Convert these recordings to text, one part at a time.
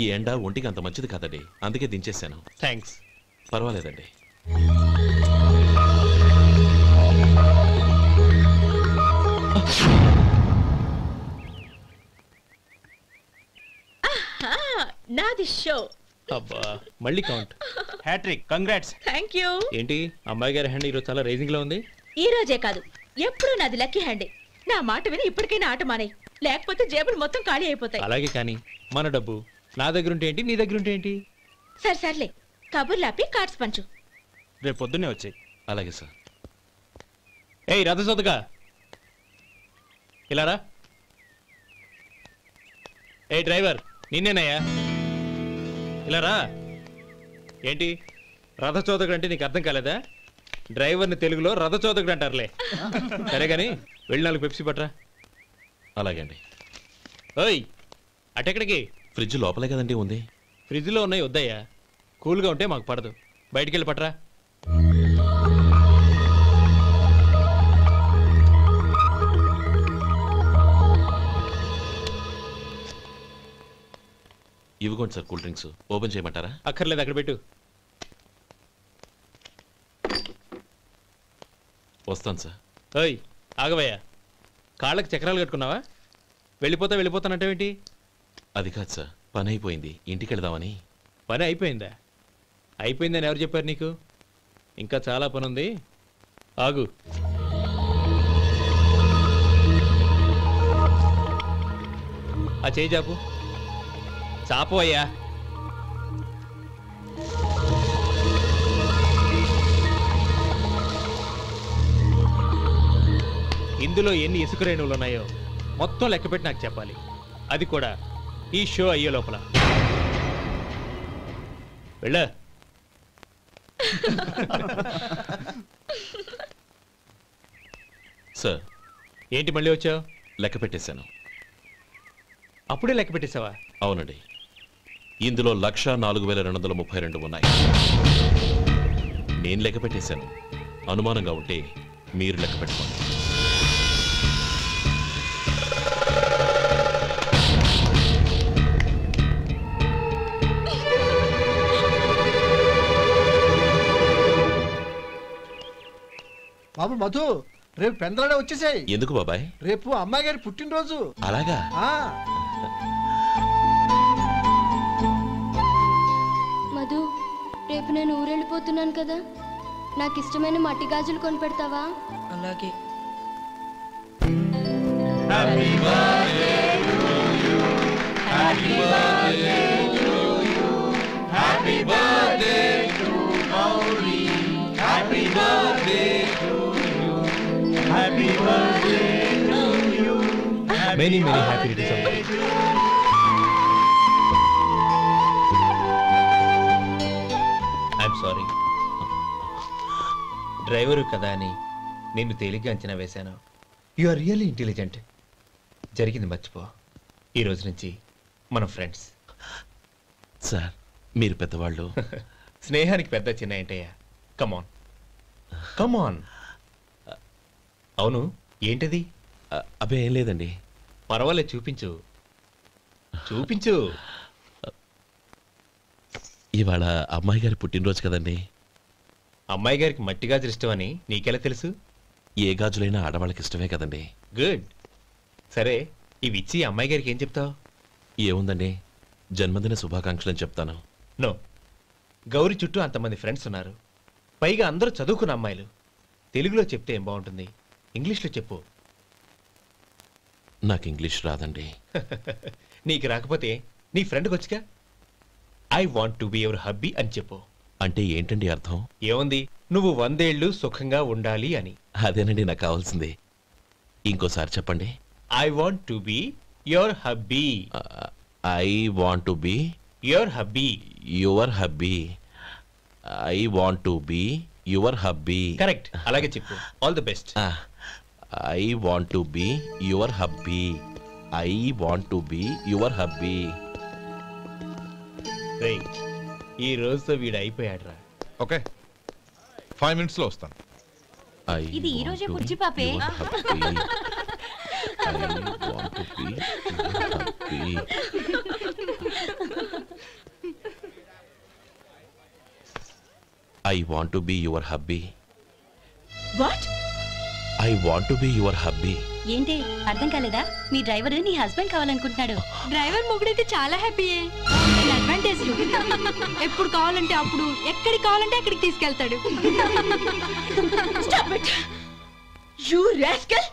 ఈ ఎండ ఒంటికి అంత మంచిది కాదండి, అందుకే దించేశాను. థ్యాంక్స్. పర్వాలేదండి. నాది షో. అబ్బా మళ్ళీ count. Hattrick. Congrats. Thank you. ఏంటి అమ్మాయి గారి హ్యాండ్ ఈరోజు చాలా రైజింగ్ లో ఉంది? ఈ రోజే కాదు, ఎప్పుడు నాది లక్కీ హ్యాండే. నా మాట విని ఇప్పటికైనా ఆట మానేయ్, లేకపోతే జేబులు మొత్తం ఖాళీ అయిపోతాయి. అలాగే కానీ మన డబ్బు నా దగ్గర ఉంటే ఏంటి, నీ దగ్గర ఉంటే ఏంటి? సరే సర్లే, కబుర్లాపి కార్డ్స్ పంచు. రేపు పొద్దున్నే వచ్చాయి. అలాగే సార్. ఏయ్ రథసోదగా ఇలారా. ఏ డ్రైవర్ నిన్నేనయ్యా, ఇలారా. ఏంటి రథచోదకుడు అంటే నీకు అర్థం కాలేదా? డ్రైవర్ని తెలుగులో రథచోదకుడు అంటారులే. సరే కానీ వెళ్ళి 4 పెప్సీ పట్రా. అలాగే అండి. ఓయ్ అటెక్కడికి? ఫ్రిడ్జ్ లోపలే కదండి ఉంది. ఫ్రిడ్జ్లో ఉన్నాయి వద్దయ్యా, కూల్గా ఉంటే మాకు పడదు. బయటికి వెళ్ళి పట్రా. ఇవ్వకోండి సార్, కూల్ డ్రింక్స్. ఓపెన్ చేయమంటారా? అక్కర్లేదు, అక్కడ పెట్టు. వస్తాను సార్. ఓయ్ ఆగవయ్యా, కాళ్ళకి చక్రాలు కట్టుకున్నావా? వెళ్ళిపోతానంటావేంటి? అది కాదు సార్, పని అయిపోయింది, ఇంటికి వెళదామని. పని అయిపోయిందా? అయిపోయిందని ఎవరు చెప్పారు నీకు? ఇంకా చాలా పని ఉంది, ఆగు. ఆ చేయి చాపు. చాపు అయ్యా. ఇందులో ఎన్ని ఇసుక రేణువులు ఉన్నాయో మొత్తం లెక్కపెట్టి నాకు చెప్పాలి, అది కూడా ఈ షో అయ్యే లోపల. వెళ్ళ. సార్ ఏంటి మళ్ళీ వచ్చావు? లెక్క పెట్టేశాను. అప్పుడే లెక్క పెట్టేశావా? అవునండి, ఇందులో 1,04,232 ఉన్నాయి. నేను లెక్క పెట్టేశాను. అనుమానంగా ఉంటే మీరు లెక్క పెట్టుకోండి. బాబు మధు, రేపు పెందలాడే వచ్చేసాయి. ఎందుకు బాబాయ్? రేపు అమ్మాయి గారి పుట్టినరోజు. అలాగా? మధు, రేపు నేను ఊరెళ్ళిపోతున్నాను కదా, నాకు ఇష్టమైన మట్టి గాజులు కొనిపెడతావా? అలాగే. Many happy returns. I'm sorry. Driver కదా అని నేను తేలిగ్గా అంచనా వేశాను. You are really intelligent. జరిగింది మర్చిపో. ఈ రోజు నుంచి మనం ఫ్రెండ్స్. సార్ మీరు పెద్దవాళ్ళు. స్నేహానికి పెద్ద చిన్న ఏంటయ్యా? కమాన్ కమాన్. అవును, ఏంటది? అబ్బే ఏం లేదండి. పర్వాలేదు, చూపించు చూపించు. ఇవాళ అమ్మాయి గారి పుట్టినరోజు కదండి. అమ్మాయి గారికి మట్టి గాజులు ఇష్టమని నీకెలా తెలుసు? ఏ గాజులైనా ఆడవాళ్ళకి ఇష్టమే కదండి. గుడ్. సరే, ఇవి ఇచ్చి అమ్మాయి గారికి ఏం చెప్తావు? ఏముందండి, జన్మదిన శుభాకాంక్షలు అని చెప్తాను. నో, గౌరీ చుట్టూ అంతమంది ఫ్రెండ్స్ ఉన్నారు, పైగా అందరూ చదువుకున్న అమ్మాయిలు. తెలుగులో చెప్తే ఏం బాగుంటుంది, ఇంగ్లీష్లో చెప్పు. నాకు ఇంగ్లీష్ రాదండి. నీకు రాకపోతే నీ ఫ్రెండ్కి వచ్చిగా I want to be your hubby అని చెప్పు. అంటే ఏంటండి అర్థం? ఏముంది, నువ్వు 100 ఏళ్ళు సుఖంగా ఉండాలి అని. అదేనండి నాకు కావాల్సింది. ఇంకోసారి చెప్పండి. I want to be your hubby. I want to be your hubby. Your hubby. I want to be your hubby. Correct, అలాగే చెప్పు. All the best. I want to be your hubby. I want to be your hubby. రేయ్, ఈ రోజుతో వీడు అయిపోయాడ్రా. Okay, 5 minutes లో వస్తాను. ఇది ఈ రోజే పుచ్చి పాపే. I want to be your hubby. I want to be your hubby. What? I want to be your hubby. ఏంటి అర్థం కాలేదా? మీ డ్రైవర్ నీ హస్బెండ్ కావాలనుకుంటున్నాడు. డ్రైవర్ మొగుడైతే చాలా హ్యాపీయే. అడ్వాంటేజ్ ఎప్పుడు కావాలంటే అప్పుడు, ఎక్కడికి కావాలంటే అక్కడికి తీసుకెళ్తాడు. Stop it! You rascal!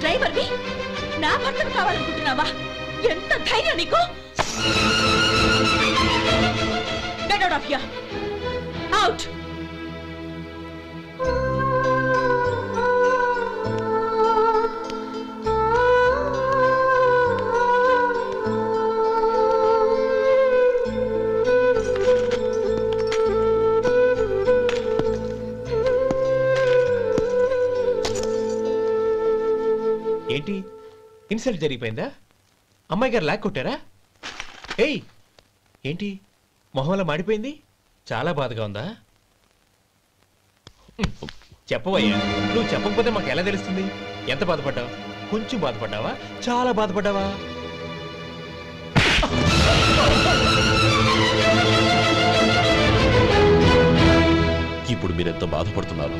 Driver ని నా భర్తను కావాలనుకుంటున్నావా? ఎంత ధైర్యం నీకు? Get out of here! Out! ఏంటి ఇన్సల్ట్ జరిగిపోయిందా? అమ్మాయి గారు లాక్ కొట్టారా? ఏయ్ ఏంటి మొహంలో మాడిపోయింది? చాలా బాధగా ఉందా? చెప్పవయ్యా, నువ్వు చెప్పకపోతే మాకు ఎలా తెలుస్తుంది? ఎంత బాధపడ్డావు? కొంచెం బాధపడ్డావా? చాలా బాధపడ్డావా? ఇప్పుడు మీరెంత బాధపడుతున్నారు,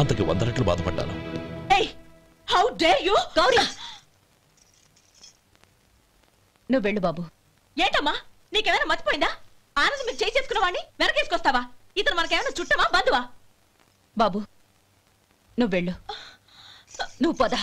అంతకి 100 రెట్లు బాధపడ్డాను. How dare you? గౌరీ, నువ్వు వెళ్ళు బాబు. ఏంటమ్మా నీకేమైనా మర్చిపోయిందా? ఆనందం మీరు చేసుకున్నవాడిని వెనకేసుకొస్తావా? ఇతను మనకేమైనా చుట్టమా బంధువా? బాబు నువ్వు వెళ్ళు, నువ్వు పద.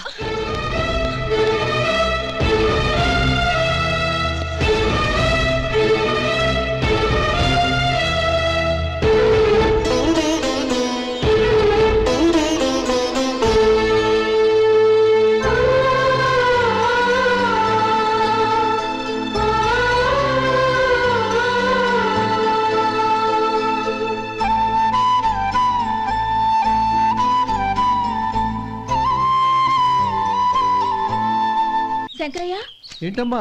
శంకరయ్య, ఏంటమ్మా?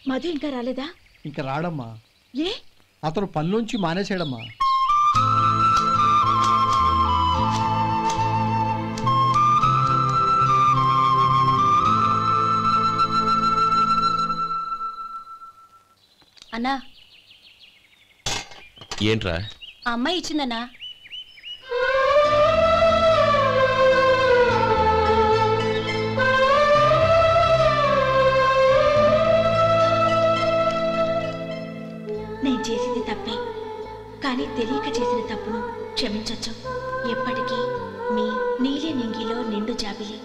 మధు ఇంకా రాలేదా? ఇంకా రాడమ్మా. ఏ? అతను పనిలోంచి మానేసాడమ్మా. అన్నా, ఏంట్రా? ఆ అమ్మాయి ఇచ్చిందన్నా. నేను చేసింది తప్పే, కానీ తెలియక చేసిన తప్పును క్షమించొచ్చు. ఎప్పటికీ మీ నీలి నింగిలో నిండు జాబిలి.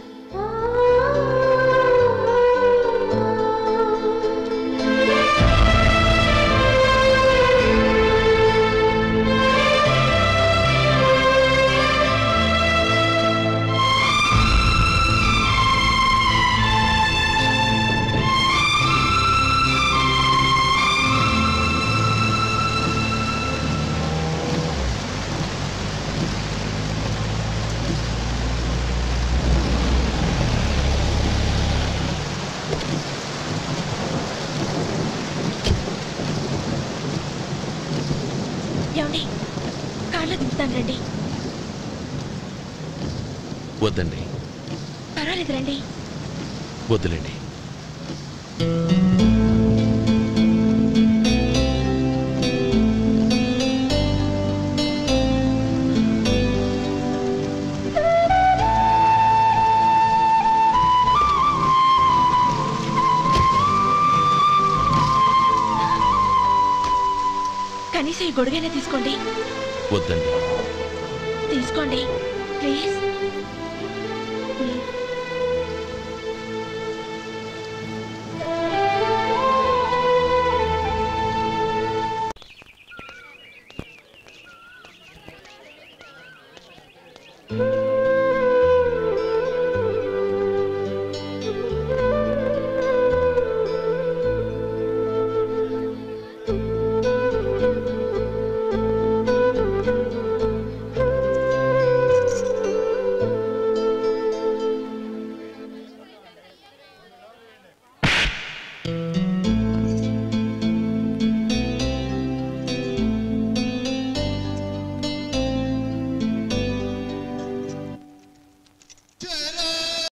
ఏమండి, కార్లో దింపుతాను రండి. వద్దండి. పర్వాలేదు రండి. వద్దులేండి. కనీసం ఈ గొడుగైనా తీసుకోండి. వద్దండి. తీసుకోండి ప్లీజ్.